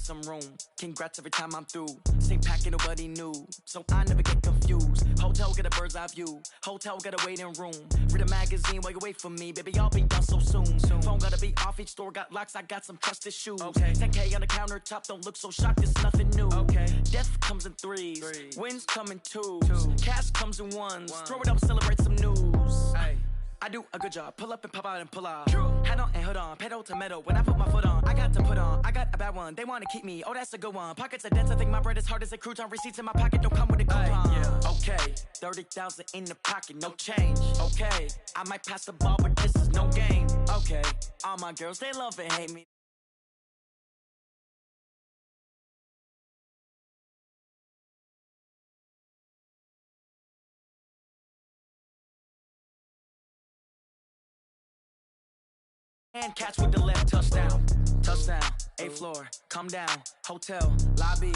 some room. Congrats every time I'm through. Same packet, nobody knew, so I never get confused. Hotel get a bird's eye view. Hotel get a waiting room. Read a magazine while you wait for me, baby. I'll be done so soon. Phone gotta be off. Each store got locks. I got some trusted shoes. Okay. 10K on the countertop. Don't look so shocked. It's nothing new. Okay. Death comes in threes. Wins come in twos. Cash comes in ones. Throw it up, celebrate some news. Ay. I do a good job, pull up and pop out and pull off. Hat on and hood on, pedal to metal. When I put my foot on, I got to put on. I got a bad one, they wanna keep me. Oh, that's a good one. Pockets are dense, I think my bread is hard as a crouton. Receipts in my pocket don't come with a coupon. Yeah. Okay, 30,000 in the pocket, no change. Okay, I might pass the ball, but this is no game. Okay, all my girls, they love and hate me. And catch with the left, touchdown. Touchdown, 8th floor, come down. Hotel, lobby.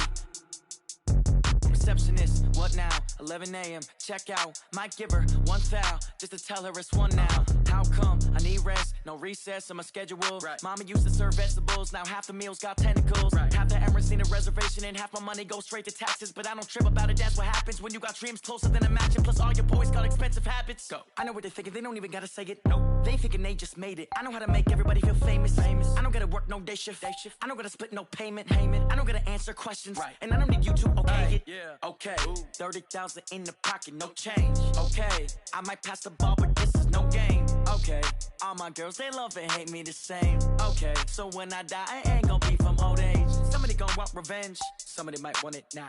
Receptionist, what now? 11 a.m., check out. Might give her one foul, just to tell her it's one now. How come? I need rest, no recess in my schedule. Right. Mama used to serve vegetables, now half the meals got tentacles. Right. Half the Emirates need a reservation and half my money goes straight to taxes. But I don't trip about it, that's what happens when you got dreams closer than a match. And plus all your boys got expensive habits. Go. I know what they're thinking, they don't even gotta say it. Nope. They thinking they just made it. I know how to make everybody feel famous. I don't gotta work no day shift. I don't gotta split no payment. I don't gotta answer questions. Right. And I don't need you to okay it. Yeah. Okay. 30,000 in the pocket, no change. Okay. I might pass the ball, but this is no game. Okay. All my girls, they love and hate me the same. Okay. So when I die, I ain't gonna be from old age. Somebody gonna want revenge. Somebody might want it now.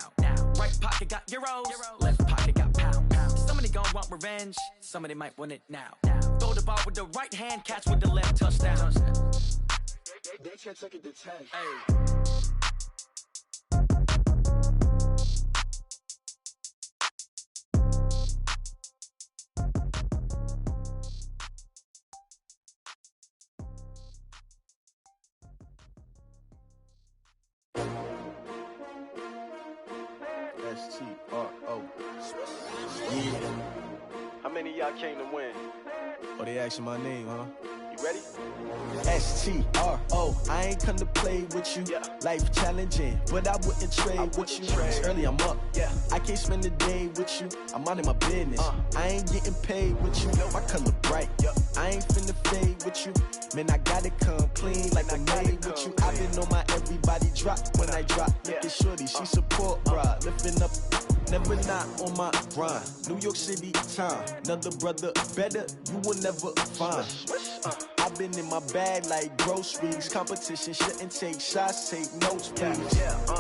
Right pocket got euros. Left pocket got pounds. Somebody gonna want revenge. Somebody might want it now. Throw the ball with the right hand, catch with the left, touchdown. They can't take it to 10. Hey. STRO. Yeah. How many of y'all came to win? Oh, they asking my name, huh? You ready? STRO. I ain't come to play with you. Yeah. Life challenging, but I wouldn't trade with you. It's early, I'm up. Yeah. I can't spend the day with you. I'm out of my business. I ain't getting paid with you. My color bright. I ain't finna fade with you. Man, I gotta come clean like I made with you. I've been on my everybody drop when I drop. Look at shorty, she support ride. Lifting up, never not on my grind. New York City time, another brother better you will never find. I've been in my bag like groceries. Competition shouldn't take shots, take notes, please.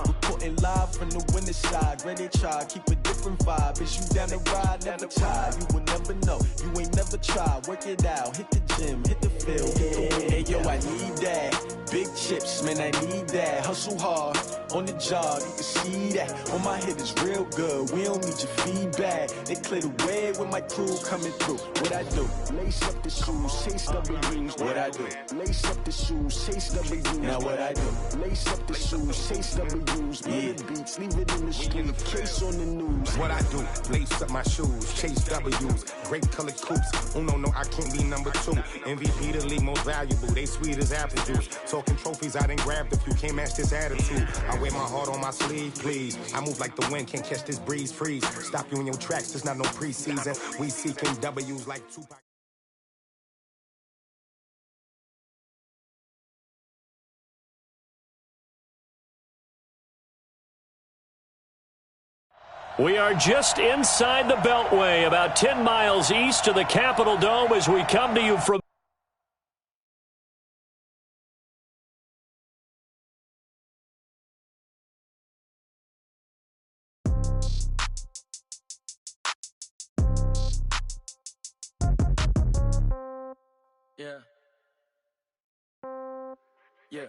Reporting live from the winning side. Ready to try, keep a different vibe. Is you down the ride, never tired. You will never know, you ain't never tried. Work it out, hit the gym, hit the field, hit the win. Hey yo, I need that. Big chips, man, I need that. Hustle hard, on the job, you can see that. On my head is real good, we don't need your feedback. They clear the way with my crew coming through. What I do? Lace up the shoes, chase W's. What I do? Lace up the shoes, chase W's. Now what I do? Lace up the shoes, chase W's. Beat the beats, leave it in the street, case on the news. What I do? Lace up my shoes, chase W's. Great colored coops. Oh no, I can't be number 2. MVP the league most valuable. They sweet as apple juice. Talking trophies, I done grabbed a few. Can't match this attitude. I wear my heart on my sleeve, please. I move like the wind, can't catch this breeze. Freeze. Stop you in your tracks. There's not no preseason. We seeking W's like Tupac. We are just inside the Beltway, about 10 miles east of the Capitol Dome as we come to you from Yeah.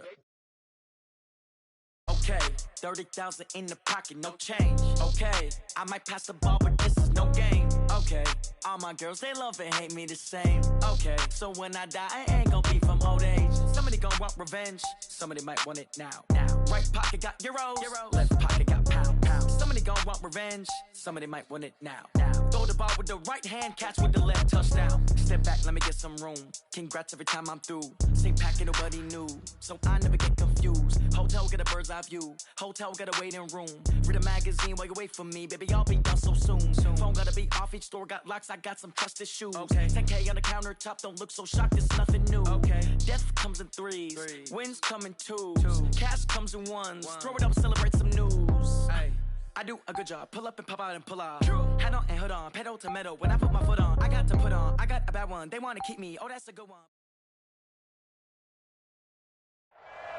Okay, 30,000 in the pocket, no change. Okay, I might pass the ball, but this is no game. Okay, all my girls, they love and hate me the same. Okay, so when I die, I ain't gonna be from old age. Somebody gonna want revenge, somebody might want it now. Right pocket got euros, left pocket got pounds. Somebody gonna want revenge, somebody might want it now. Throw the ball with the right hand, catch with the left, touchdown. Step back, let me get some room. Congrats every time I'm through. Same packet, nobody knew, so I never get confused. Hotel get a bird's eye view. Hotel get a waiting room. Read a magazine while you wait for me, baby. I'll be done so soon. Phone gotta be off. Each store got locks. I got some trusted shoes. Okay. 10K on the countertop. Don't look so shocked. It's nothing new. Okay. Death comes in threes. Wins come in twos. Cash comes in ones. Throw it up, celebrate some news. Ay. I do a good job. Pull up and pop out and pull out. Head on and hood on. Pedal to metal. When I put my foot on, I got to put on. I got a bad one. They want to keep me. Oh, that's a good one.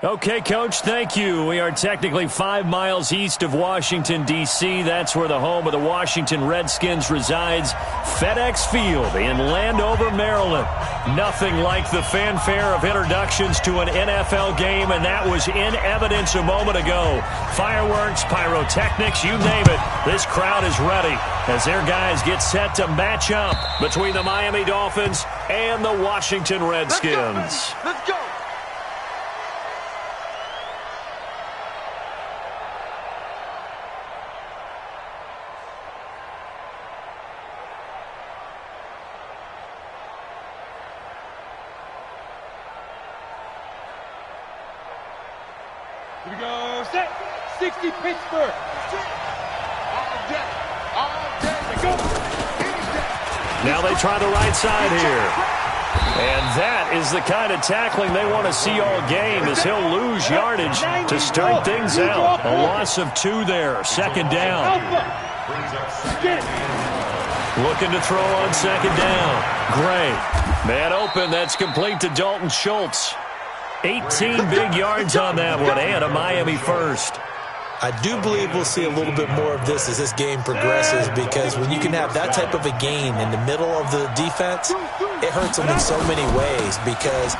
Okay, Coach, thank you. We are technically 5 miles east of Washington, D.C. That's where the home of the Washington Redskins resides, FedEx Field in Landover, Maryland. Nothing like the fanfare of introductions to an NFL game, and that was in evidence a moment ago. Fireworks, pyrotechnics, you name it. This crowd is ready as their guys get set to match up between the Miami Dolphins and the Washington Redskins. Let's go. Here we go, set, 60 Pittsburgh. All day, go. Now they try the right side here. And that is the kind of tackling they want to see all game as he'll lose yardage to start things out. A loss of 2 there, second down. Looking to throw on second down. Gray. Man open, that's complete to Dalton Schultz. 18 big yards on that one, and a Miami first. I do believe we'll see a little bit more of this as this game progresses, because when you can have that type of a gain in the middle of the defense, it hurts them in so many ways, because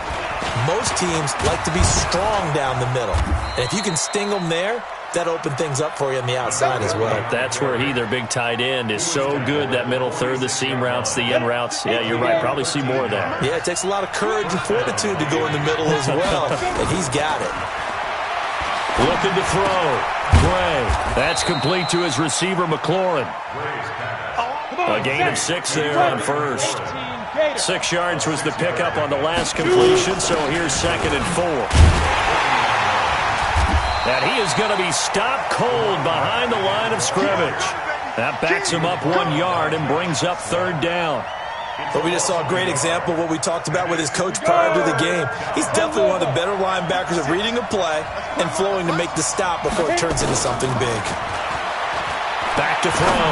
most teams like to be strong down the middle. And if you can sting them there, that opens things up for you on the outside as well. That's where he, their big tight end, is so good, that middle third, the seam routes, the in routes. Yeah, you're right. Probably see more of that. Yeah, it takes a lot of courage and fortitude to go in the middle as well, and he's got it. Looking to throw. Gray. That's complete to his receiver, McLaurin. A gain of 6 there on first. 6 yards was the pickup on the last completion, so here's second and 4. And he is going to be stopped cold behind the line of scrimmage. That backs him up 1 yard and brings up third down. But we just saw a great example of what we talked about with his coach prior to the game. He's definitely one of the better linebackers at reading a play and flowing to make the stop before it turns into something big. Back to throw.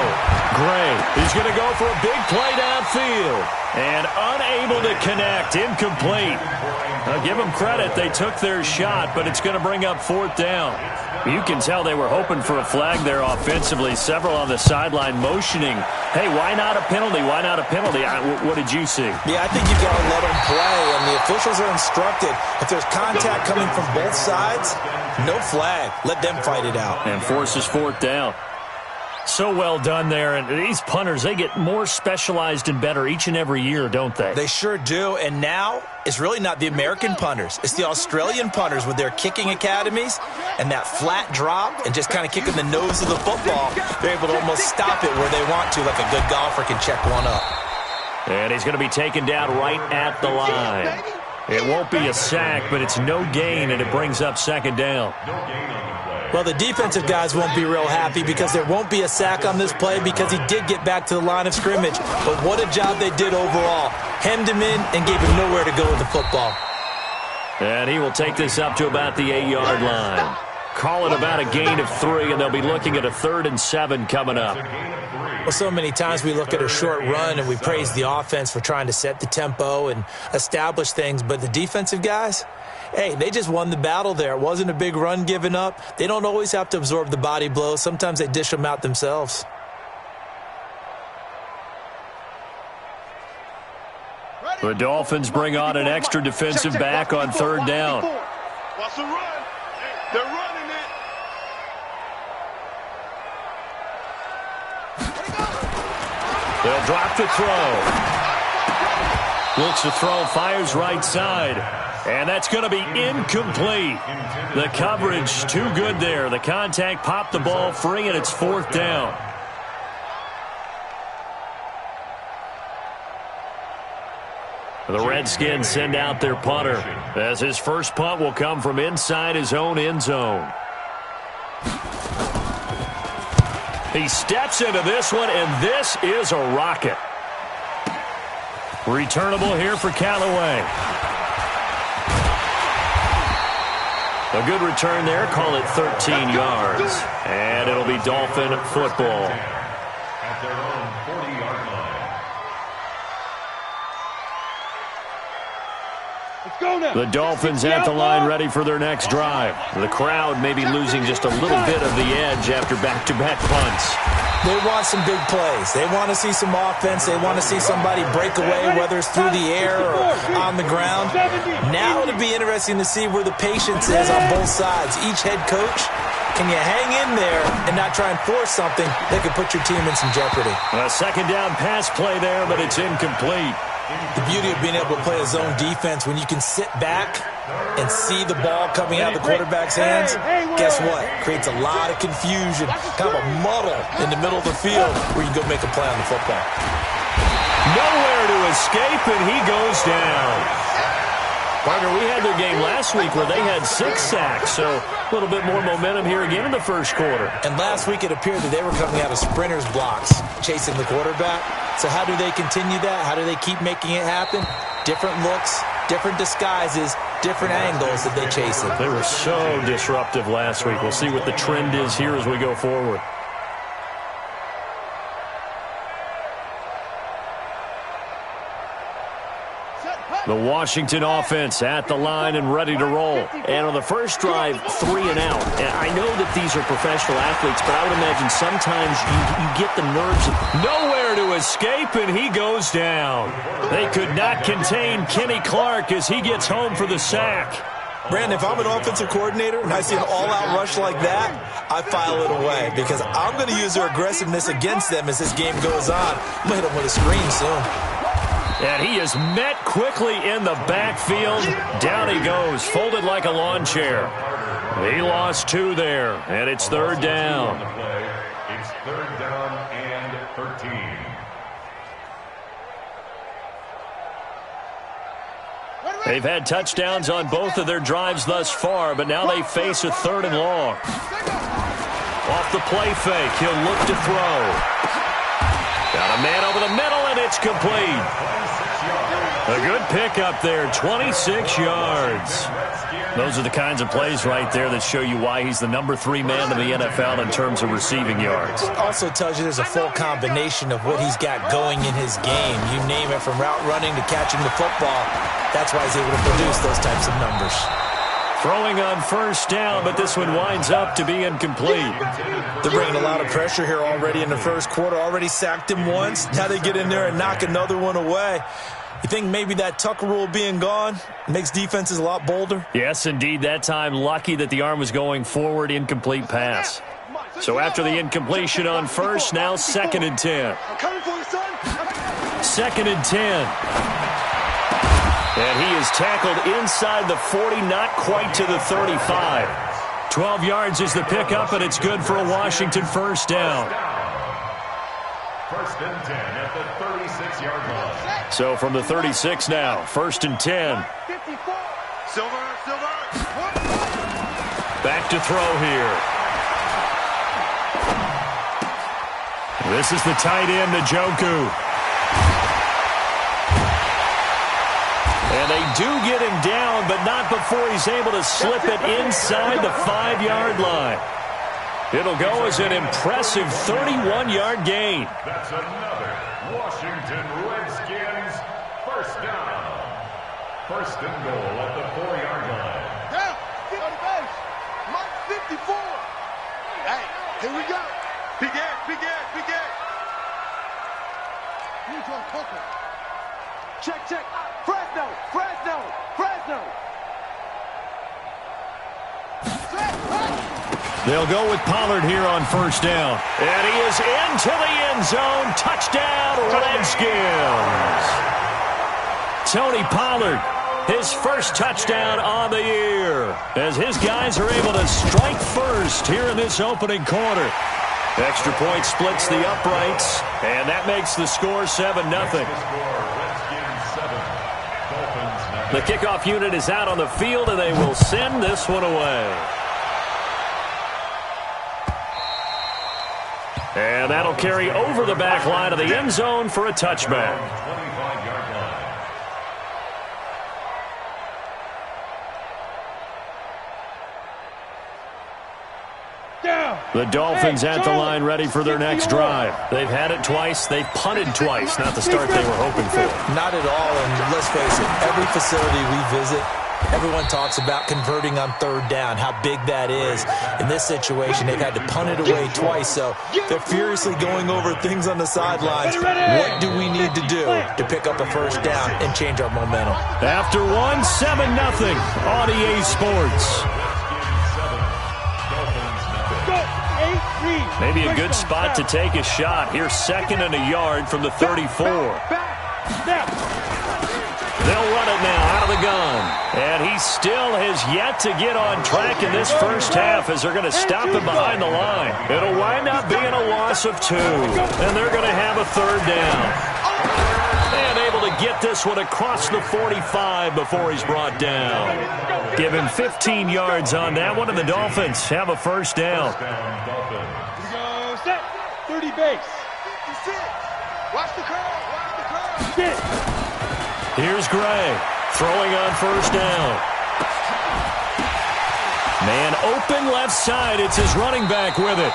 Gray. He's going to go for a big play downfield. And unable to connect. Incomplete. I'll give them credit. They took their shot, but it's going to bring up fourth down. You can tell they were hoping for a flag there offensively. Several on the sideline motioning. Hey, why not a penalty? Why not a penalty? What did you see? Yeah, I think you've got to let them play, and the officials are instructed. If there's contact coming from both sides, no flag. Let them fight it out. And forces fourth down. So well done there. And these punters, they get more specialized and better each and every year, don't they? They sure do. And now it's really not the American punters. It's the Australian punters with their kicking academies and that flat drop and just kind of kicking the nose of the football. They're able to almost stop it where they want to, like a good golfer can check one up. And he's going to be taken down right at the line. It won't be a sack, but it's no gain, and it brings up second down. Well, the defensive guys won't be real happy because there won't be a sack on this play because he did get back to the line of scrimmage. But what a job they did overall. Hemmed him in and gave him nowhere to go with the football. And he will take this up to about the 8-yard line. Call it about a gain of 3, and they'll be looking at a 3rd and 7 coming up. Well, so many times we look at a short run and we praise the offense for trying to set the tempo and establish things, but the defensive guys, hey, they just won the battle there. It wasn't a big run given up. They don't always have to absorb the body blows. Sometimes they dish them out themselves. The Dolphins bring on an extra defensive back on 3rd down. What's the run? They're running it. They'll drop to throw. Looks to throw, fires right side. And that's going to be incomplete. The coverage too good there. The contact popped the ball free, and it's 4th down. The Redskins send out their punter, as his first punt will come from inside his own end zone. He steps into this one, and this is a rocket. Returnable here for Callaway. A good return there. Call it 13 yards. And it'll be Dolphin football. At their own 40-yard line. Let's go now. The Dolphins at the line, ready for their next drive. The crowd may be losing just a little bit of the edge after back-to-back punts. They want some big plays. They want to see some offense. They want to see somebody break away, whether it's through the air or on the ground. Now it'll be interesting to see where the patience is on both sides. Each head coach, can you hang in there and not try and force something that could put your team in some jeopardy? A second down pass play there, but it's incomplete. The beauty of being able to play a zone defense, when you can sit back and see the ball coming out of the quarterback's hands, guess what? Creates a lot of confusion, kind of a muddle in the middle of the field where you can go make a play on the football. Nowhere to escape, and he goes down. Partner, we had their game last week where they had 6 sacks, so a little bit more momentum here again in the first quarter. And last week it appeared that they were coming out of sprinters blocks, chasing the quarterback. So how do they continue that? How do they keep making it happen? Different looks, different disguises, different angles that they chase it. They were so disruptive last week. We'll see what the trend is here as we go forward. The Washington offense at the line and ready to roll. And on the first drive, 3 and out. And I know that these are professional athletes, but I would imagine sometimes you get the nerves. Nowhere to escape, and he goes down. They could not contain Kenny Clark as he gets home for the sack. Brandon, if I'm an offensive coordinator and I see an all-out rush like that, I file it away because I'm going to use their aggressiveness against them as this game goes on. I'm going to hit them with a screen soon. And he is met quickly in the backfield. Down he goes, folded like a lawn chair. He lost 2 there, and it's third down. It's third down and 13. They've had touchdowns on both of their drives thus far, but now they face a 3rd and long. Off the play fake, he'll look to throw. Got a man over the middle, and it's complete. A good pickup there, 26 yards. Those are the kinds of plays right there that show you why he's the number 3 man in the NFL in terms of receiving yards. Also tells you there's a full combination of what he's got going in his game. You name it, from route running to catching the football. That's why he's able to produce those types of numbers. Throwing on first down, but this one winds up to be incomplete. They're bringing a lot of pressure here already in the first quarter. Already sacked him once. Now they get in there and knock another one away. You think maybe that Tucker rule being gone makes defenses a lot bolder? Yes, indeed. That time, lucky that the arm was going forward, incomplete pass. So after the incompletion on first, now 2nd and 10. 2nd and 10. And he is tackled inside the 40, not quite to the 35. 12 yards is the pickup, and it's good for a Washington first down. First and 10 at the 36-yard line. So from the 36 now, 1st and 10. Silver. Back to throw here. This is the tight end, Njoku. And they do get him down, but not before he's able to slip it inside the 5-yard line. It'll go as an impressive 31-yard gain. That's another Washington Redskins first down. First and goal at the 4-yard line. Down. Get on the base. Mark 54. Hey, here we go. Big air. Here's your Coker. Check. Fresno. They'll go with Pollard here on first down. And he is into the end zone. Touchdown, Redskins. Tony Pollard, his first touchdown on the year, as his guys are able to strike first here in this opening quarter. Extra point splits the uprights, and that makes the score 7-0. The kickoff unit is out on the field, and they will send this one away. And that'll carry over the back line of the end zone for a touchback. The Dolphins at the line ready for their next drive. They've had it twice. They've punted twice. Not the start they were hoping for. Not at all, and let's face it, every facility we visit, everyone talks about converting on third down, how big that is. In this situation, they've had to punt it away twice, so they're furiously going over things on the sidelines. What do we need to do to pick up a first down and change our momentum? After 7-0 on EA Sports. Maybe a good spot to take a shot. Here's 2nd and a yard from the 34. They'll run it now out of the gun. And he still has yet to get on track in this first half as they're going to stop him behind the line. It'll wind up being a loss of 2. And they're going to have a third down. And able to get this one across the 45 before he's brought down. Give him 15 yards on that one, and the Dolphins have a first down. 30 base. Watch the curl. Here's Gray throwing on first down. Man open left side. It's his running back with it.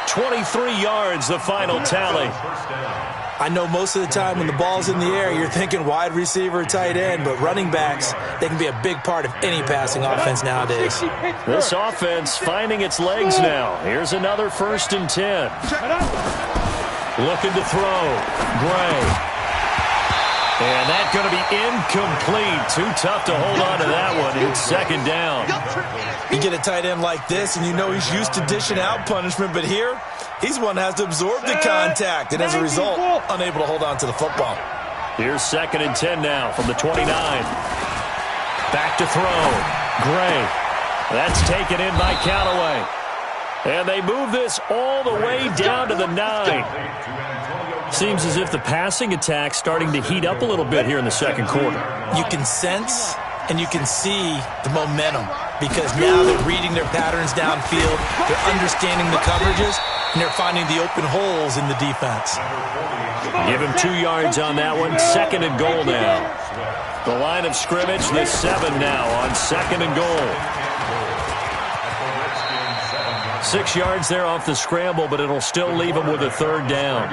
23 yards, the final tally. I know most of the time when the ball's in the air, you're thinking wide receiver, tight end, but running backs, they can be a big part of any passing offense nowadays. This offense finding its legs now. Here's another 1st and 10. Looking to throw. Gray. And that's going to be incomplete. Too tough to hold on to that one. It's 2nd down. You get a tight end like this, and you know he's used to dishing out punishment, but here, he's one that has to absorb the contact, and as a result, unable to hold on to the football. Here's 2nd and 10 now from the 29. Back to throw. Gray. That's taken in by Callaway. And they move this all the way down to the 9. Seems as if the passing attack's starting to heat up a little bit here in the second quarter. You can sense and you can see the momentum because now they're reading their patterns downfield, they're understanding the coverages, and they're finding the open holes in the defense. Give him 2 yards on that one. 2nd and goal now. The line of scrimmage, the 7 now on 2nd and goal. 6 yards there off the scramble, but it'll still leave them with a third down.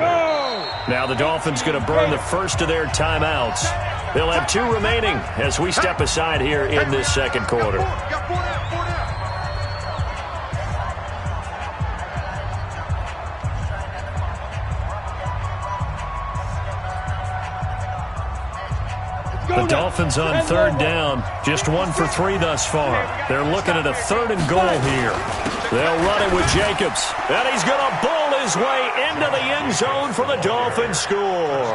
Now the Dolphins going to burn the first of their timeouts. They'll have 2 remaining as we step aside here in this second quarter. The Dolphins on third down, just 1 for 3 thus far. They're looking at a 3rd and goal here. They'll run it with Jacobs, and he's going to bowl his way into the end zone for the Dolphins score.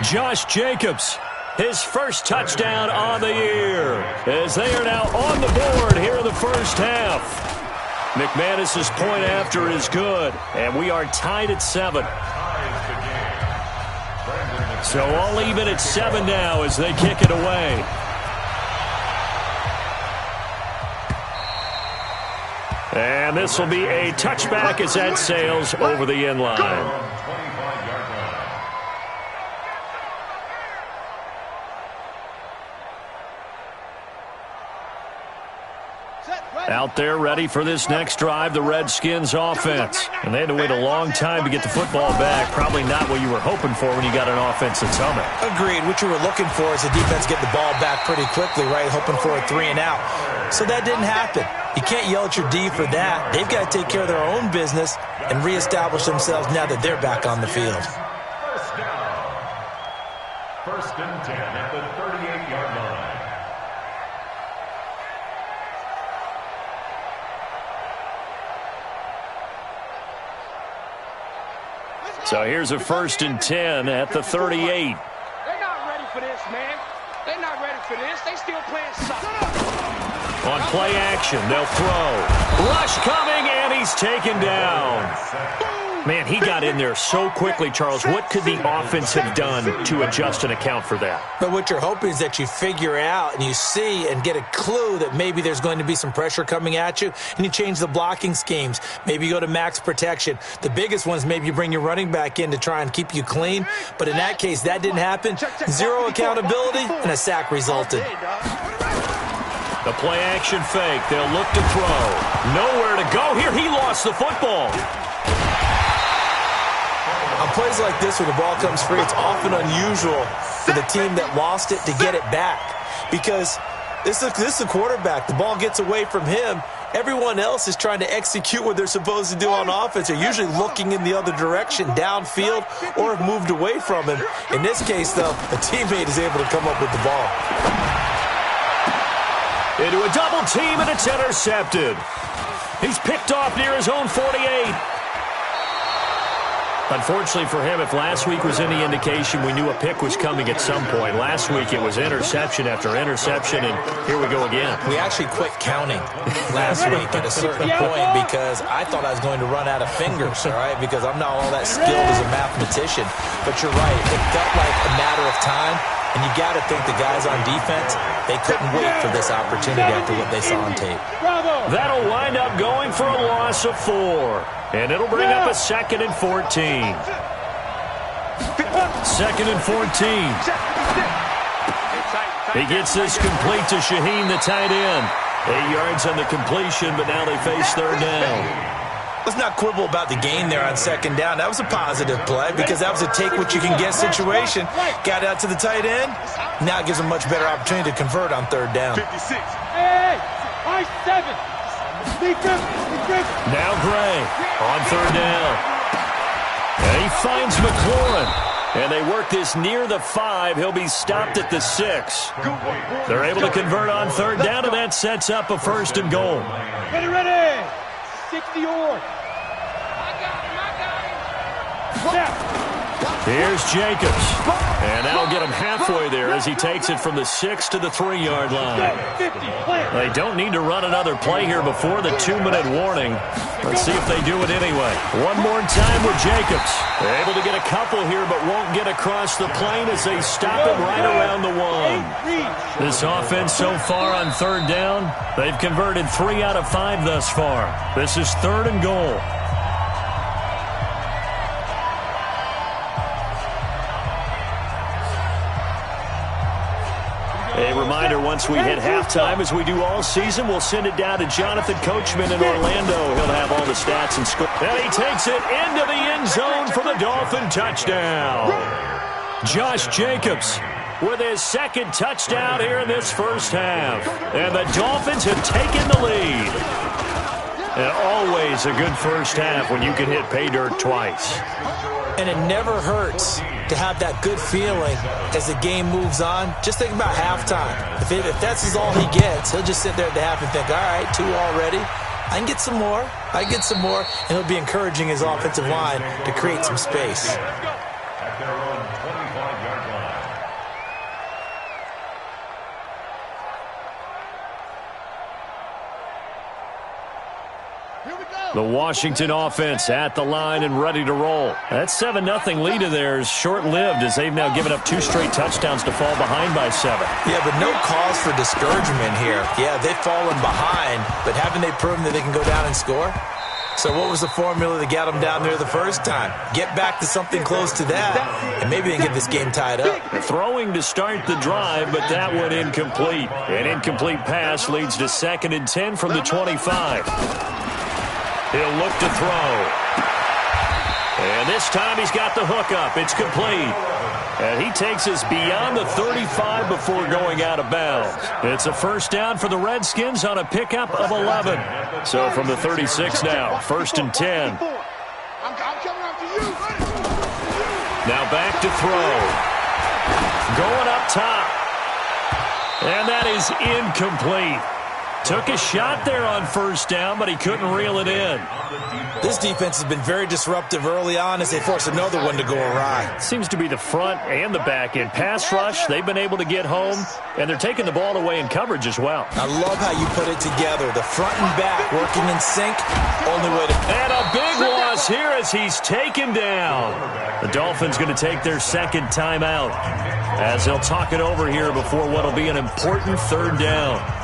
Josh Jacobs, his first touchdown on the year, as they are now on the board here in the first half. McManus's point after is good, and we are tied at 7. So all even at 7 now as they kick it away. And this will be a touchback as that sails over the end line. Out there ready for this next drive, the Redskins offense. And they had to wait a long time to get the football back. Probably not what you were hoping for when you got an offense that's humming. Agreed. What you were looking for is the defense get the ball back pretty quickly, right? Hoping for a 3 and out. So that didn't happen. You can't yell at your D for that. They've got to take care of their own business and reestablish themselves now that they're back on the field. First down. 1st and 10 at the 38-yard line. So here's a 1st and 10 at the 38. They're not ready for this, man. They're not ready for this. They still playing soccer. On play action, they'll throw. Rush coming, and he's taken down. Man, he got in there so quickly, Charles. What could the offense have done to adjust and account for that? But what you're hoping is that you figure out and you see and get a clue that maybe there's going to be some pressure coming at you, and you change the blocking schemes. Maybe you go to max protection. The biggest one is maybe you bring your running back in to try and keep you clean. But in that case, that didn't happen. Zero accountability, and a sack resulted. The play-action fake. They'll look to throw. Nowhere to go here. He lost the football. On plays like this where the ball comes free, it's often unusual for the team that lost it to get it back. Because this is a quarterback. The ball gets away from him. Everyone else is trying to execute what they're supposed to do on offense. They're usually looking in the other direction, downfield, or have moved away from him. In this case, though, a teammate is able to come up with the ball. Into a double team, and it's intercepted. He's picked off near his own 48. Unfortunately for him, if last week was any indication, we knew a pick was coming at some point. Last week it was interception after interception, and here we go again. We actually quit counting last week at a certain point because I thought I was going to run out of fingers, all right, because I'm not all that skilled as a mathematician. But you're right. It felt like a matter of time, and you got to think the guys on defense, they couldn't wait for this opportunity after what they saw on tape. That'll wind up going for a loss of 4. And it'll bring up a 2nd and 14. 2nd and 14. He gets this complete to Shaheen, the tight end. 8 yards on the completion, but now they face 3rd down. Let's not quibble about the gain there on 2nd down. That was a positive play because that was a take-what-you-can-get situation. Got out to the tight end. Now it gives them a much better opportunity to convert on 3rd down. 56. Hey, I-7. Now Gray on 3rd down. And he finds McLaurin. And they work this near the 5. He'll be stopped at the 6. They're able to convert on 3rd down, and that sets up a 1st and goal. Ready. 60-yard. Here's Jacobs. And that'll get him halfway there as he takes it from the 6 to the 3-yard line. They don't need to run another play here before the 2-minute warning. Let's see if they do it anyway. One more time with Jacobs. They're able to get a couple here, but won't get across the plane as they stop him right around the 1. This offense so far on 3rd down, they've converted 3 out of 5 thus far. This is 3rd and goal. A reminder, once we hit halftime, as we do all season, we'll send it down to Jonathan Coachman in Orlando. He'll have all the stats and score. And he takes it into the end zone for the Dolphin touchdown. Josh Jacobs with his 2nd touchdown here in this first half. And the Dolphins have taken the lead. And always a good first half when you can hit pay dirt twice. And it never hurts to have that good feeling as the game moves on. Just think about halftime. If that's all he gets, he'll just sit there at the half and think, all right, 2 already. I can get some more. And he'll be encouraging his offensive line to create some space. At their own 25-yard line. The Washington offense at the line and ready to roll. That 7-0 lead of theirs short-lived as they've now given up 2 straight touchdowns to fall behind by 7. Yeah, but no cause for discouragement here. Yeah, they've fallen behind, but haven't they proven that they can go down and score? So what was the formula that got them down there the first time? Get back to something close to that, and maybe they can get this game tied up. Throwing to start the drive, but that one incomplete. An incomplete pass leads to 2nd and 10 from the 25. He'll look to throw. And this time he's got the hook up. It's complete. And he takes us beyond the 35 before going out of bounds. It's a 1st down for the Redskins on a pickup of 11. So from the 36 now, 1st and 10. Now back to throw. Going up top. And that is incomplete. Took a shot there on first down, but he couldn't reel it in. This defense has been very disruptive early on as they force another one to go awry. Seems to be the front and the back end. Pass rush, they've been able to get home, and they're taking the ball away in coverage as well. I love how you put it together. The front and back working in sync. Only way to... And a big loss here as he's taken down. The Dolphins going to take their second timeout as they'll talk it over here before what will be an important third down.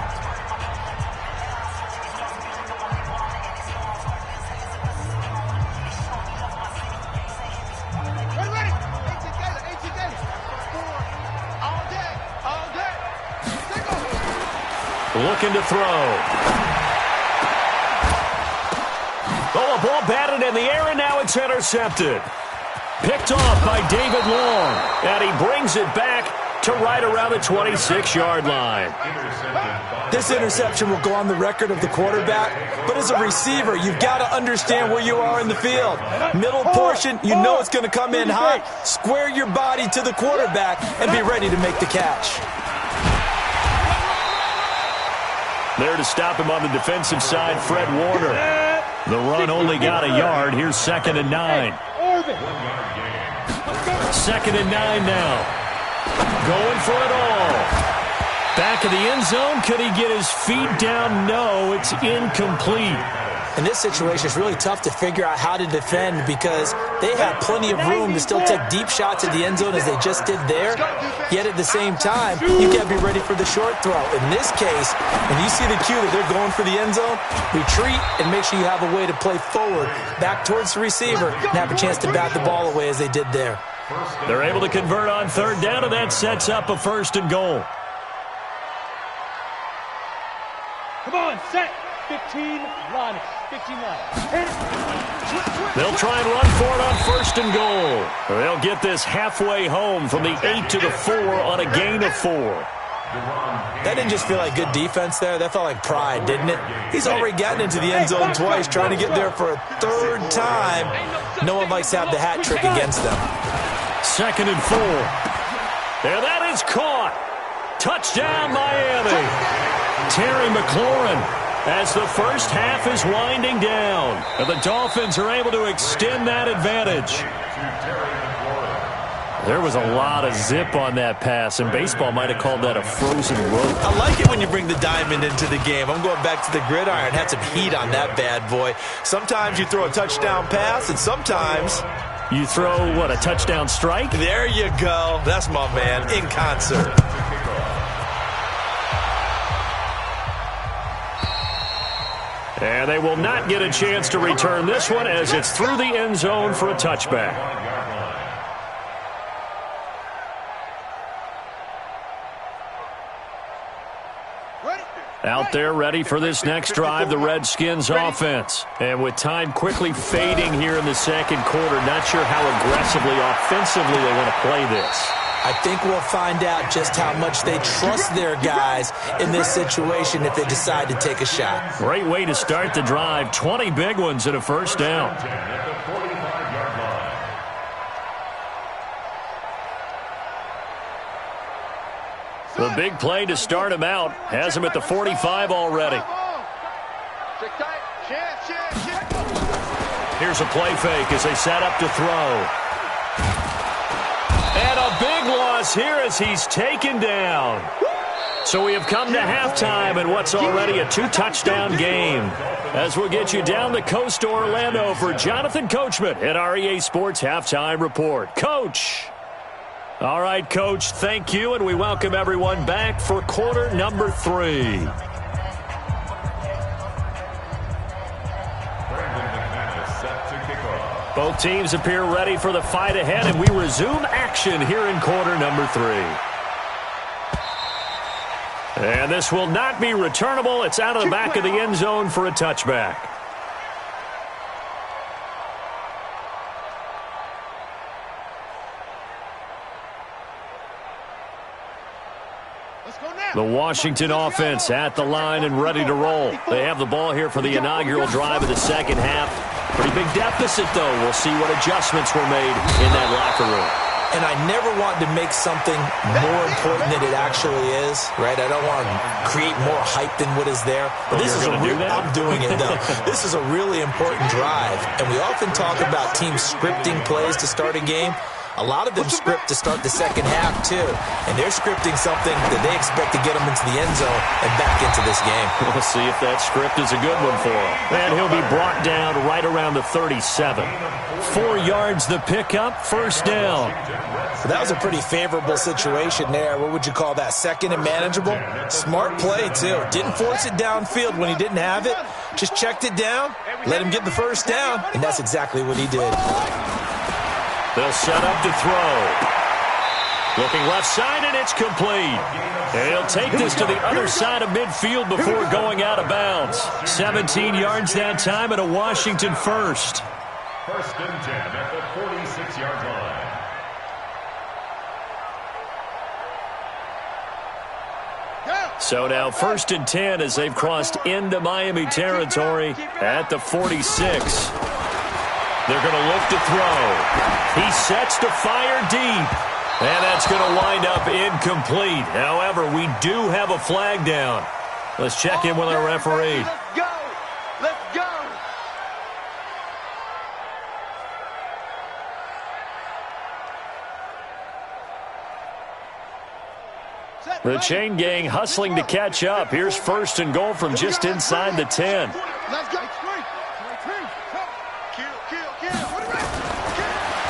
Looking to throw. Oh, a ball batted in the air, and now it's intercepted. Picked off by David Long, and he brings it back to right around the 26-yard line. This interception will go on the record of the quarterback, but as a receiver, you've got to understand where you are in the field. Middle portion, you know it's going to come in hot. Square your body to the quarterback and be ready to make the catch. There to stop him on the defensive side, Fred Warner. The run only got a yard. Here's 2nd and 9. 2nd and 9 now. Going for it all. Back of the end zone. Could he get his feet down? No, it's incomplete. In this situation, it's really tough to figure out how to defend because they have plenty of room to still take deep shots at the end zone as they just did there. Yet at the same time, you got to be ready for the short throw. In this case, when you see the cue that they're going for the end zone, retreat and make sure you have a way to play forward, back towards the receiver, and have a chance to bat the ball away as they did there. They're able to convert on third down, and that sets up a 1st and goal. Come on, set. 15 line. 15 line. They'll try and run for it on 1st and goal. They'll get this halfway home from the 8 to the 4 on a gain of 4. That didn't just feel like good defense there. That felt like pride, didn't it? He's already gotten into the end zone twice, trying to get there for a 3rd time. No one likes to have the hat trick against them. 2nd and 4. And that is caught. Touchdown, Miami. Terry McLaurin as the first half is winding down. And the Dolphins are able to extend that advantage. There was a lot of zip on that pass, and baseball might have called that a frozen rope. I like it when you bring the diamond into the game. I'm going back to the gridiron. Had some heat on that bad boy. Sometimes you throw a touchdown pass, and sometimes you throw, what, a touchdown strike? There you go. That's my man, in concert. And they will not get a chance to return this one as it's through the end zone for a touchback. Out there ready for this next drive, the Redskins offense. And with time quickly fading here in the second quarter, not sure how aggressively, offensively they want to play this. I think we'll find out just how much they trust their guys in this situation if they decide to take a shot. Great way to start the drive. 20 big ones and a 1st down. The big play to start him out has him at the 45 already. Here's a play fake as they set up to throw. And a big loss here as he's taken down. So we have come to halftime in what's already a 2-touchdown game. As we'll get you down the coast to Orlando for Jonathan Coachman at our EA Sports Halftime Report. Coach. All right, Coach, thank you, and we welcome everyone back for quarter number 3. Both teams appear ready for the fight ahead, and we resume action here in quarter number 3. And this will not be returnable. It's out of the back of the end zone for a touchback. The Washington offense at the line and ready to roll. They have the ball here for the inaugural drive of the second half. Pretty big deficit, though. We'll see what adjustments were made in that locker room. And I never want to make something more important than it actually is, right? I don't want to create more hype than what is there. But this is I'm doing it, though. This is a really important drive. And we often talk about teams scripting plays to start a game. A lot of them script to start the second half, too. And they're scripting something that they expect to get them into the end zone and back into this game. We'll see if that script is a good one for him. And he'll be brought down right around the 37. 4 yards the pickup, first down. So that was a pretty favorable situation there. What would you call that? Second and manageable? Smart play, too. Didn't force it downfield when he didn't have it. Just checked it down, let him get the first down, and that's exactly what he did. They'll set up to throw. Looking left side, and it's complete. And he'll take this to the other side of midfield before going out of bounds. 17 yards that time, and a Washington first. First and 10 at the 46-yard line. So now first and 10 as they've crossed into Miami territory at the 46. They're going to look to throw. He sets to fire deep. And that's going to wind up incomplete. However, we do have a flag down. Let's check in with our referee. Let's go! Let's go! The chain gang hustling to catch up. Here's first and goal from just inside the 10. Let's go!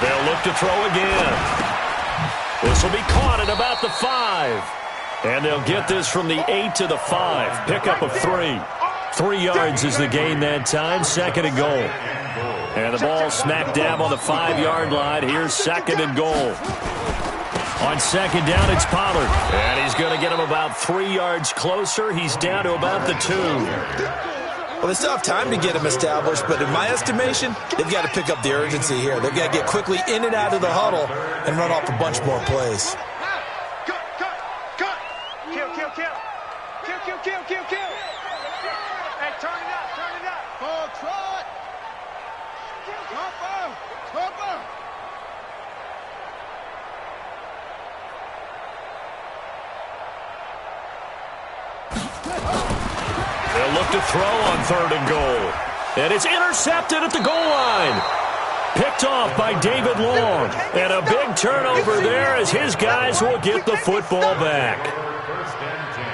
They'll look to throw again. This will be caught at about the 5. And they'll get this from the 8 to the 5. Pickup of 3. 3 yards is the gain that time. Second and goal. And the ball smack dab on the 5-yard line. Here's second and goal. On second down, it's Pollard. And he's going to get him about 3 yards closer. He's down to about the 2. Well, they still have time to get him established, but in my estimation, they've got to pick up the urgency here. They've got to get quickly in and out of the huddle and run off a bunch more plays. Cut! Kill! Hey, turn it up! Full trot! Cover! They'll look to throw on third and goal. And it's intercepted at the goal line. Picked off by David Long. And a big turnover there as his guys will get the football back.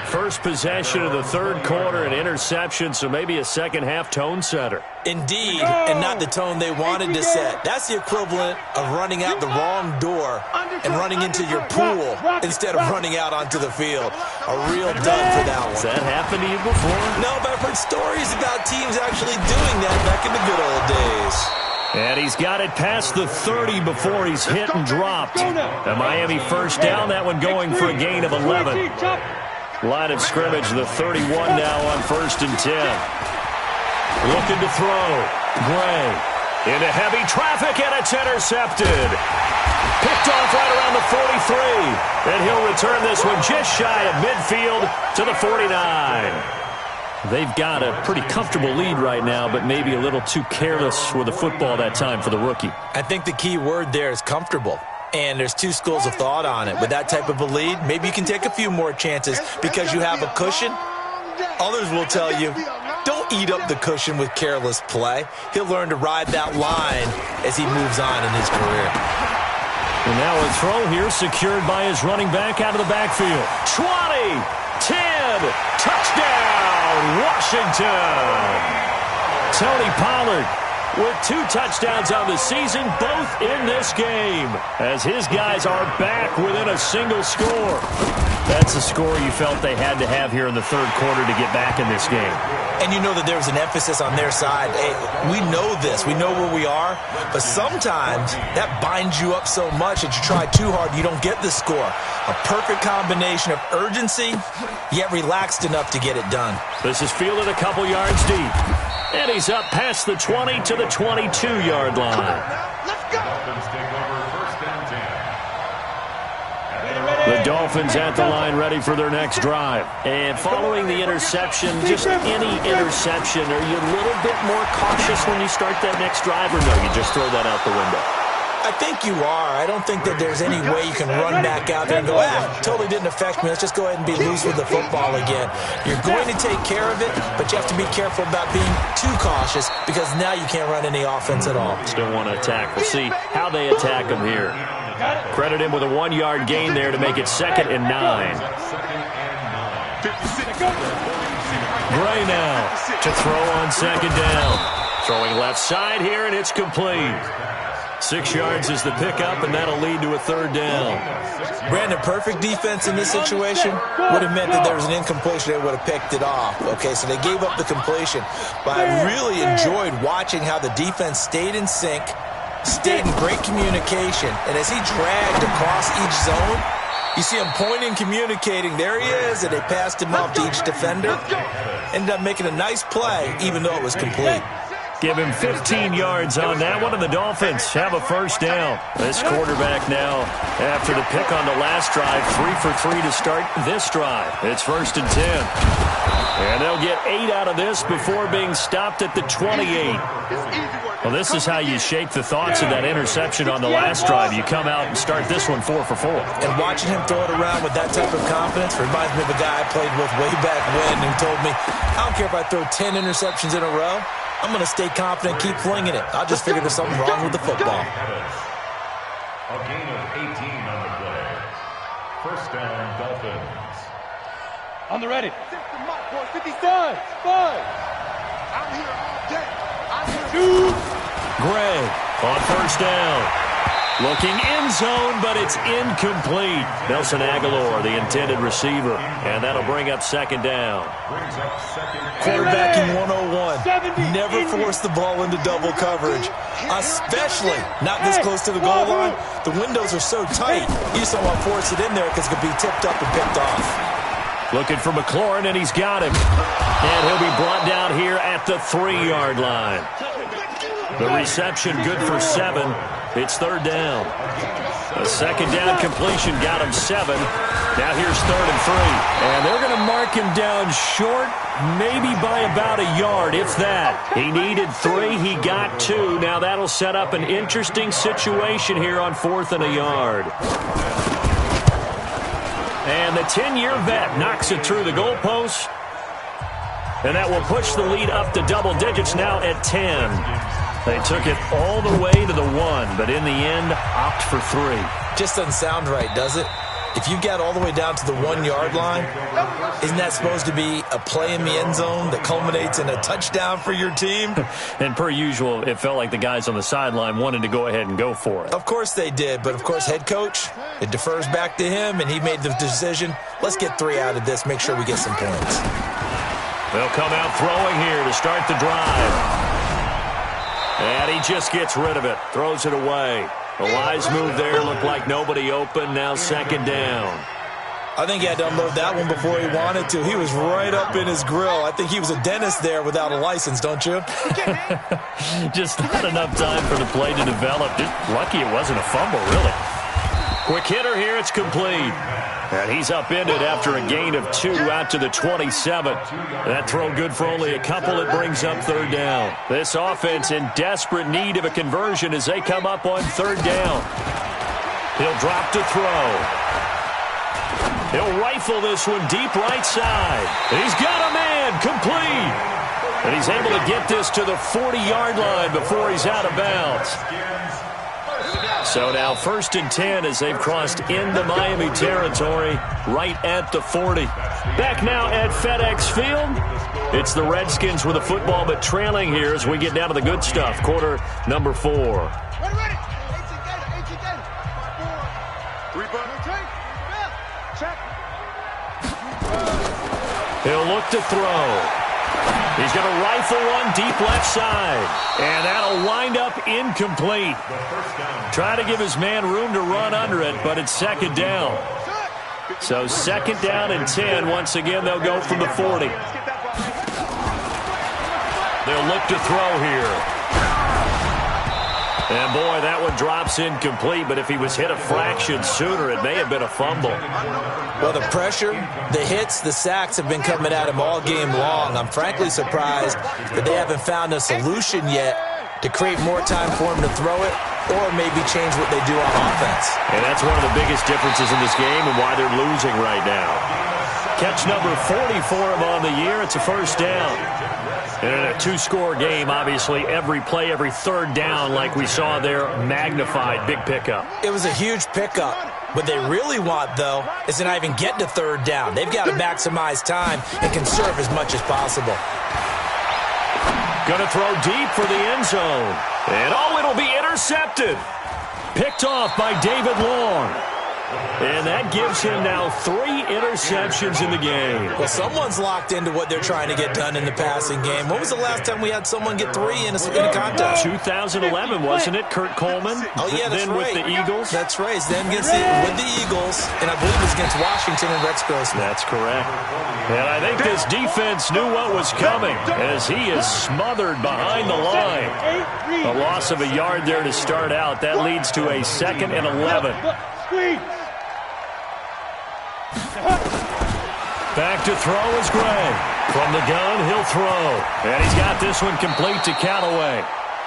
First possession of the third quarter, an interception, so maybe a second-half tone setter. Indeed, and not the tone they wanted to set. That's the equivalent of running out the wrong door and running into your pool instead of running out onto the field. A real dud for that one. Has that happened to you before? No, but I've heard stories about teams actually doing that back in the good old days. And he's got it past the 30 before he's hit and dropped. The Miami first down, that one going for a gain of 11. Line of scrimmage, the 31 now on first and 10. Looking to throw. Gray into heavy traffic, and it's intercepted. Picked off right around the 43. And he'll return this one just shy of midfield to the 49. They've got a pretty comfortable lead right now, but maybe a little too careless with the football that time for the rookie. I think the key word there is comfortable. And there's two schools of thought on it. With that type of a lead, maybe you can take a few more chances because you have a cushion. Others will tell you, don't eat up the cushion with careless play. He'll learn to ride that line as he moves on in his career. And now a throw here secured by his running back out of the backfield. 20, 10, touchdown, Washington. Tony Pollard with 2 touchdowns on the season, both in this game, as his guys are back within a single score. That's a score you felt they had to have here in the third quarter to get back in this game. And you know that there was an emphasis on their side. Hey, we know this. We know where we are. But sometimes that binds you up so much that you try too hard, you don't get the score. A perfect combination of urgency, yet relaxed enough to get it done. This is fielded a couple yards deep. And he's up past the 20 to the 22-yard line. Let's go! The Dolphins at the line ready for their next drive. And following the interception, just any interception, are you a little bit more cautious when you start that next drive, or no, you just throw that out the window? I think you are. I don't think that there's any way you can run back out there and go, totally didn't affect me. Let's just go ahead and be loose with the football again. You're going to take care of it, but you have to be careful about being too cautious because now you can't run any offense at all. Still want to attack. We'll see how they attack him here. Credit him with a 1-yard gain there to make it 2nd and 9. Gray now to throw on 2nd down. Throwing left side here, and it's complete. 6 yards is the pickup, and that'll lead to a 3rd down. Brandon, perfect defense in this situation would have meant that there was an incompletion. They would have picked it off. Okay, so they gave up the completion. But I really enjoyed watching how the defense stayed in sync, stayed in great communication, and as he dragged across each zone, you see him pointing, communicating. There he is, and they passed him off to each defender. Ended up making a nice play, even though it was complete. Give him 15 yards on that one, and the Dolphins have a 1st down. This quarterback now, after the pick on the last drive, 3 for 3 to start this drive. It's 1st and 10. And they'll get 8 out of this before being stopped at the 28. Well, this is how you shake the thoughts of that interception on the last drive. You come out and start this one 4 for 4. And watching him throw it around with that type of confidence reminds me of a guy I played with way back when who told me, I don't care if I throw 10 interceptions in a row. I'm going to stay confident, keep flinging it. I just figured there's something wrong with the football. A gain of 18 on the play. 1st down, Dolphins. On the ready. 55. 5. I'm here all day. I'm here. 2. Gray on 1st down. Looking end zone, but it's incomplete. Nelson Aguilar, the intended receiver. And that'll bring up 2nd down. Quarterbacking 101. Never force the ball into double coverage, especially not this close to the goal line. The windows are so tight, you just don't want to force it in there because it could be tipped up and picked off. Looking for McLaurin, and he's got him. And he'll be brought down here at the 3-yard line. The reception good for 7. It's 3rd down. A 2nd down completion got him 7. Now here's 3rd and 3. And they're going to mark him down short, maybe by about a yard, if that. He needed 3. He got 2. Now that'll set up an interesting situation here on 4th and a yard. And the 10-year vet knocks it through the goalpost. And that will push the lead up to double digits now at 10. They took it all the way to the 1, but in the end, opt for 3. Just doesn't sound right, does it? If you get all the way down to the 1-yard line, isn't that supposed to be a play in the end zone that culminates in a touchdown for your team? And per usual, it felt like the guys on the sideline wanted to go ahead and go for it. Of course they did, but of course head coach, it defers back to him, and he made the decision, let's get 3 out of this, make sure we get some points. They'll come out throwing here to start the drive. And he just gets rid of it, throws it away. A wise move there, looked like nobody open, now 2nd down. I think he had to unload that one before he wanted to. He was right up in his grill. I think he was a dentist there without a license, don't you? Just not enough time for the play to develop. Just lucky it wasn't a fumble, really. Quick hitter here, it's complete. And he's upended after a gain of 2 out to the 27. That throw good for only a couple. It brings up 3rd down. This offense in desperate need of a conversion as they come up on 3rd down. He'll drop to throw. He'll rifle this one deep right side. And he's got a man, complete. And he's able to get this to the 40-yard line before he's out of bounds. So now 1st and 10 as they've crossed into Miami territory right at the 40. Back now at FedEx Field. It's the Redskins with the football, but trailing here as we get down to the good stuff. Quarter number 4. Ready. He'll look to throw. He's going to rifle one deep left side. And that'll wind up incomplete. Try to give his man room to run under it, but it's 2nd down. So 2nd down and 10. Once again, they'll go from the 40. They'll look to throw here. And, boy, that one drops incomplete, but if he was hit a fraction sooner, it may have been a fumble. Well, the pressure, the hits, the sacks have been coming at him all game long. I'm frankly surprised that they haven't found a solution yet to create more time for him to throw it or maybe change what they do on offense. And that's one of the biggest differences in this game and why they're losing right now. Catch number 40 for him on the year. It's a first down. And in a two-score game, obviously, every play, every third down, like we saw there, magnified. Big pickup. It was a huge pickup. What they really want, though, is to not even get to third down. They've got to maximize time and conserve as much as possible. Going to throw deep for the end zone. And, it'll be intercepted. Picked off by David Long. And that gives him now 3 interceptions in the game. Well, someone's locked into what they're trying to get done in the passing game. When was the last time we had someone get 3 in a contest? 2011, wasn't it? Kurt Coleman? Oh, yeah, that's then right. With the Eagles? That's right. Then with the Eagles, and I believe it was against Washington and Rex Grossman. That's correct. And I think this defense knew what was coming as he is smothered behind the line. A loss of a yard there to start out. That leads to a 2nd and 11. Back to throw is Gray. From the gun, he'll throw. And he's got this one complete to Callaway.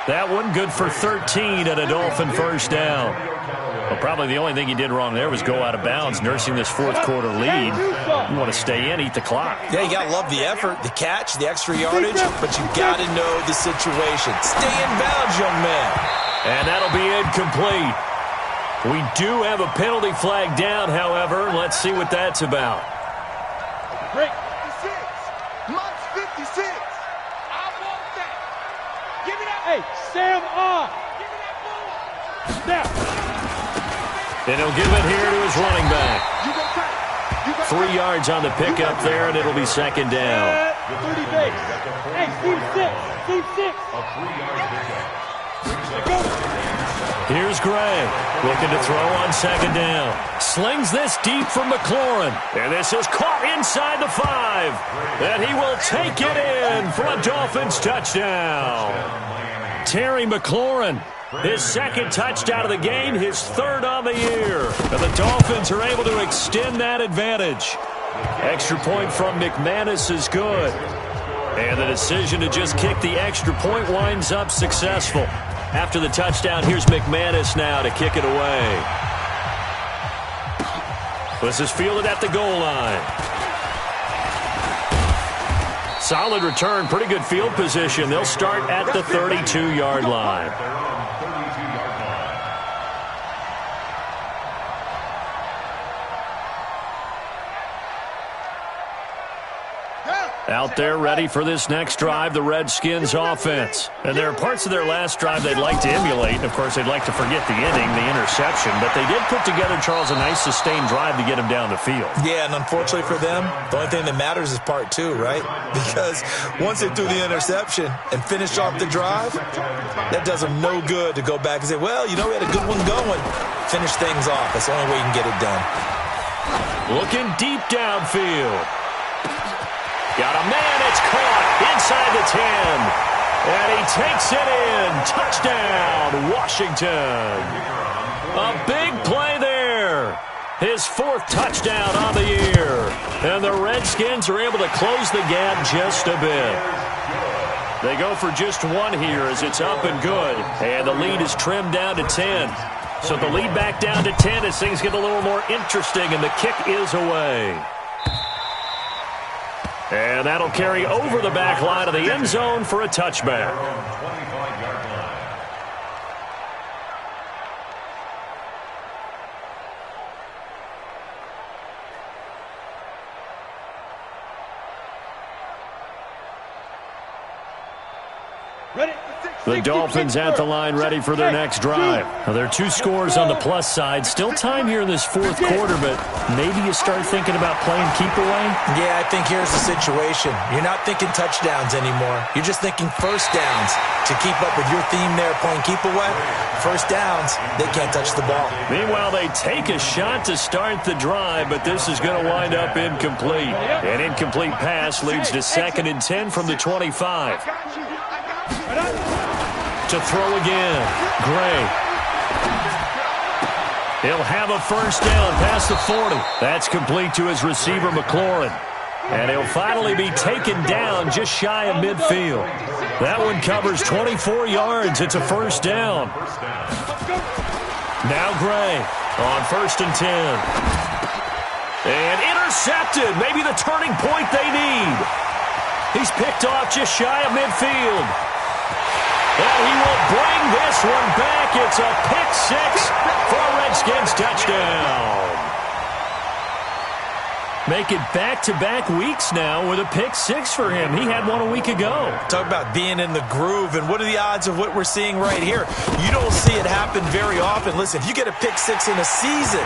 That one good for 13 and a Dolphin first down. Well, probably the only thing he did wrong there was go out of bounds, nursing this fourth-quarter lead. You want to stay in, eat the clock. Yeah, you got to love the effort, the catch, the extra yardage, but you got to know the situation. Stay in bounds, young man. And that'll be incomplete. We do have a penalty flag down, however. Let's see what that's about. Break. 56. Monk's 56. I want that. Give me that. Hey, Sam on. Give me that ball. Snap. And he'll give it here to his running back. 3 yards on the pickup there, and it'll be 2nd down. 30 base. Hey, Steve 6. Steve 6. A 3-yard pickup. Here's Gray, looking to throw on 2nd down. Slings this deep for McLaurin. And this is caught inside the 5. And he will take it in for a Dolphins touchdown. Terry McLaurin, his 2nd touchdown of the game, his 3rd on the year. And the Dolphins are able to extend that advantage. Extra point from McManus is good. And the decision to just kick the extra point winds up successful. After the touchdown, here's McManus now to kick it away. This is fielded at the goal line. Solid return, pretty good field position. They'll start at the 32-yard line. Out there ready for this next drive, the Redskins offense. And there are parts of their last drive they'd like to emulate. And, of course, they'd like to forget the inning, the interception. But they did put together, Charles, a nice sustained drive to get him down the field. Yeah, and unfortunately for them, the only thing that matters is part 2, right? Because once they threw the interception and finished off the drive, that does them no good to go back and say, well, we had a good one going. Finish things off. That's the only way you can get it done. Looking deep downfield. Got a man, it's caught inside the 10. And he takes it in. Touchdown, Washington. A big play there. His 4th touchdown on the year. And the Redskins are able to close the gap just a bit. They go for just 1 here as it's up and good. And the lead is trimmed down to 10. So the lead back down to 10 as things get a little more interesting, and the kick is away. And that'll carry over the back line of the end zone for a touchback. Ready? The Dolphins at the line ready for their next drive. Now, there are 2 scores on the plus side. Still time here in this 4th quarter, but maybe you start thinking about playing keep away? Yeah, I think here's the situation. You're not thinking touchdowns anymore. You're just thinking first downs. To keep up with your theme there, playing keep away, first downs, they can't touch the ball. Meanwhile, they take a shot to start the drive, but this is going to wind up incomplete. An incomplete pass leads to 2nd and 10 from the 25. To throw again, Gray. He'll have a first down past the 40. That's complete to his receiver, McLaurin. And he'll finally be taken down just shy of midfield. That one covers 24 yards. It's a first down. Now Gray on 1st and 10. And intercepted. Maybe the turning point they need. He's picked off just shy of midfield. And he will bring this one back. It's a pick six for a Redskins touchdown. Make it back-to-back weeks now with a pick six for him. He had one a week ago. Talk about being in the groove, and what are the odds of what we're seeing right here? You don't see it happen very often. Listen, if you get a pick six in a season,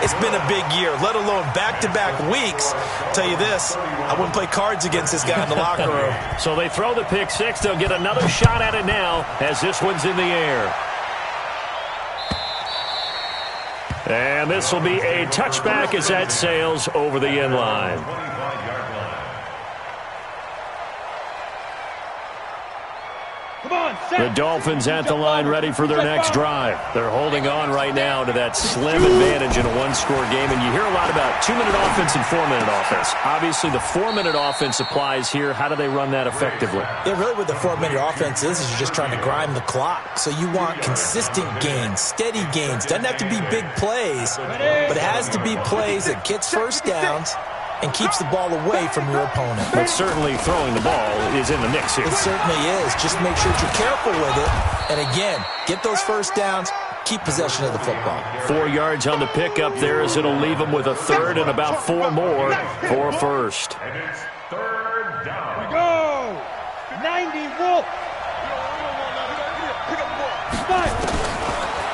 it's been a big year, let alone back-to-back weeks. I'll tell you this, I wouldn't play cards against this guy in the locker room. So they throw the pick six. They'll get another shot at it now as this one's in the air. And this will be a touchback as that sails over the end line. The Dolphins at the line ready for their next drive. They're holding on right now to that slim advantage in a one-score game. And you hear a lot about 2-minute offense and 4-minute offense. Obviously, the 4-minute offense applies here. How do they run that effectively? Yeah, really what the 4-minute offense is you're just trying to grind the clock. So you want consistent gains, steady gains. Doesn't have to be big plays, but it has to be plays that gets first downs and keeps the ball away from your opponent. But certainly throwing the ball is in the mix here. It certainly is. Just make sure that you're careful with it. And again, get those first downs, keep possession of the football. 4 yards on the pickup there as it'll leave them with a third and about 4 more for a first. And it's 3rd down. Go! 90 Wolf!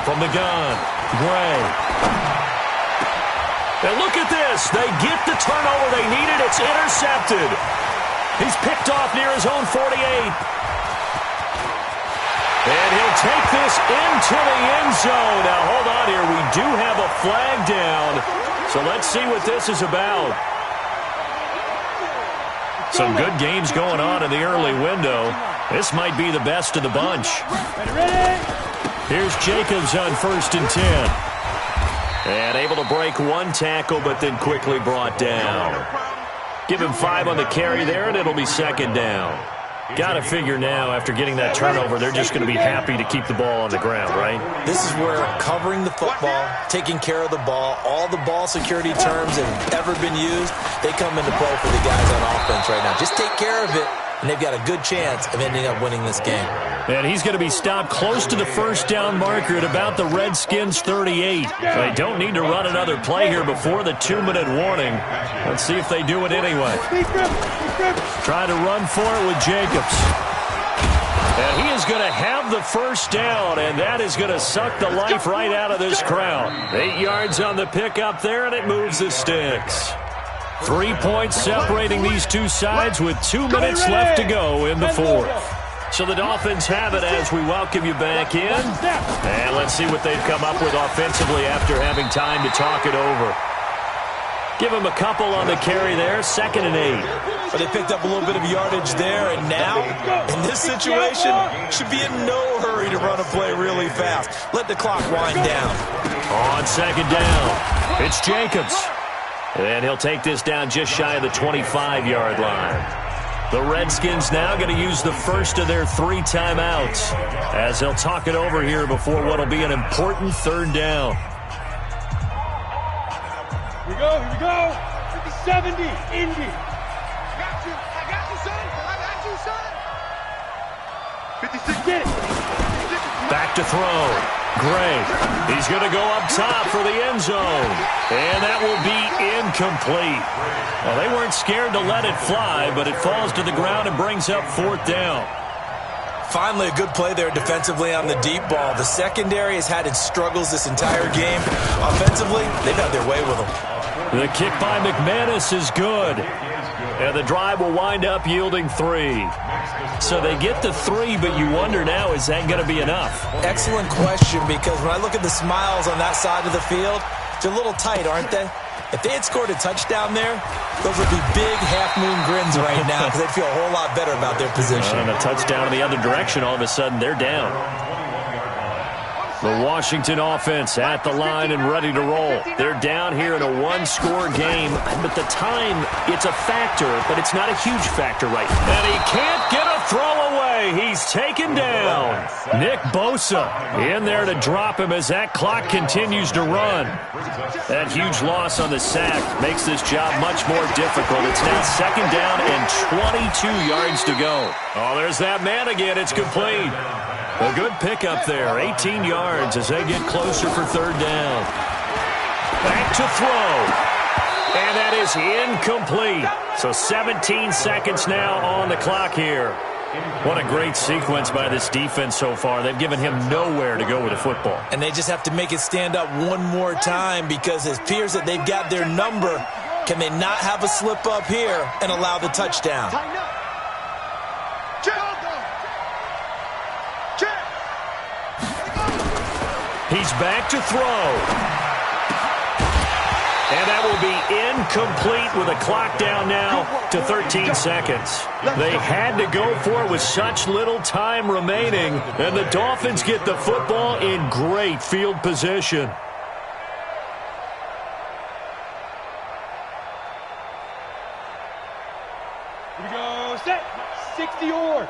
From the gun, Gray. And look at this. They get the turnover they needed. It's intercepted. He's picked off near his own 48. And he'll take this into the end zone. Now, hold on here. We do have a flag down. So let's see what this is about. Some good games going on in the early window. This might be the best of the bunch. Here's Jacobs on 1st and 10. And able to break one tackle, but then quickly brought down. Give him 5 on the carry there, and it'll be 2nd down. Got to figure now, after getting that turnover, they're just going to be happy to keep the ball on the ground, right? This is where covering the football, taking care of the ball, all the ball security terms that have ever been used, they come into play for the guys on offense right now. Just take care of it, and they've got a good chance of ending up winning this game. And he's going to be stopped close to the first down marker at about the Redskins' 38. They don't need to run another play here before the 2-minute warning. Let's see if they do it anyway. Try to run for it with Jacobs. And he is going to have the first down, and that is going to suck the life right out of this crowd. 8 yards on the pickup there, and it moves the sticks. 3 points separating these two sides with 2 minutes left to go in the fourth. So the Dolphins have it as we welcome you back in. And let's see what they've come up with offensively after having time to talk it over. Give them a couple on the carry there, 2nd and 8. But they picked up a little bit of yardage there, and now, in this situation, should be in no hurry to run a play really fast. Let the clock wind down. On 2nd down, it's Jacobs. And he'll take this down just shy of the 25-yard line. The Redskins now going to use the first of their 3 timeouts as they'll talk it over here before what will be an important 3rd down. Here we go. 50-70, Indy. I got you, son. 56, get it. Back to throw. Gray, he's going to go up top for the end zone. And that will be incomplete. Well, they weren't scared to let it fly, but it falls to the ground and brings up 4th down. Finally, a good play there defensively on the deep ball. The secondary has had its struggles this entire game. Offensively, they've had their way with them. The kick by McManus is good. And the drive will wind up yielding 3. So they get the 3, but you wonder now, is that going to be enough? Excellent question, because when I look at the smiles on that side of the field, they're a little tight, aren't they? If they had scored a touchdown there, those would be big half-moon grins right now because they'd feel a whole lot better about their position. And a touchdown in the other direction, all of a sudden they're down. The Washington offense at the line and ready to roll. They're down here in a 1-score game, but the time, it's a factor, but it's not a huge factor right now. And he can't get a throwaway. He's taken down. Nick Bosa in there to drop him as that clock continues to run. That huge loss on the sack makes this job much more difficult. It's now 2nd down and 22 yards to go. Oh, there's that man again. It's complete. A good pickup there. 18 yards as they get closer for 3rd down. Back to throw. And that is incomplete. So 17 seconds now on the clock here. What a great sequence by this defense so far. They've given him nowhere to go with the football. And they just have to make it stand up one more time because it appears that they've got their number. Can they not have a slip up here and allow the touchdown? He's back to throw. And that will be incomplete with a clock down now to 13 seconds. They had to go for it with such little time remaining, and the Dolphins get the football in great field position. Here we go, set, 60 or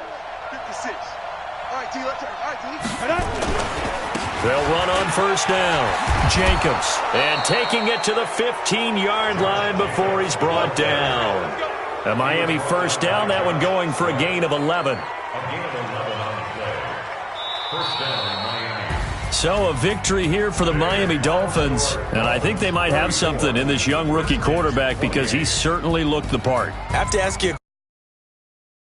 56. All right, D, let's turn. All right, D. They'll run on 1st down. Jacobs. And taking it to the 15-yard line before he's brought down. A Miami 1st down. That one going for a gain of 11. So a victory here for the Miami Dolphins. And I think they might have something in this young rookie quarterback because he certainly looked the part. I have to ask you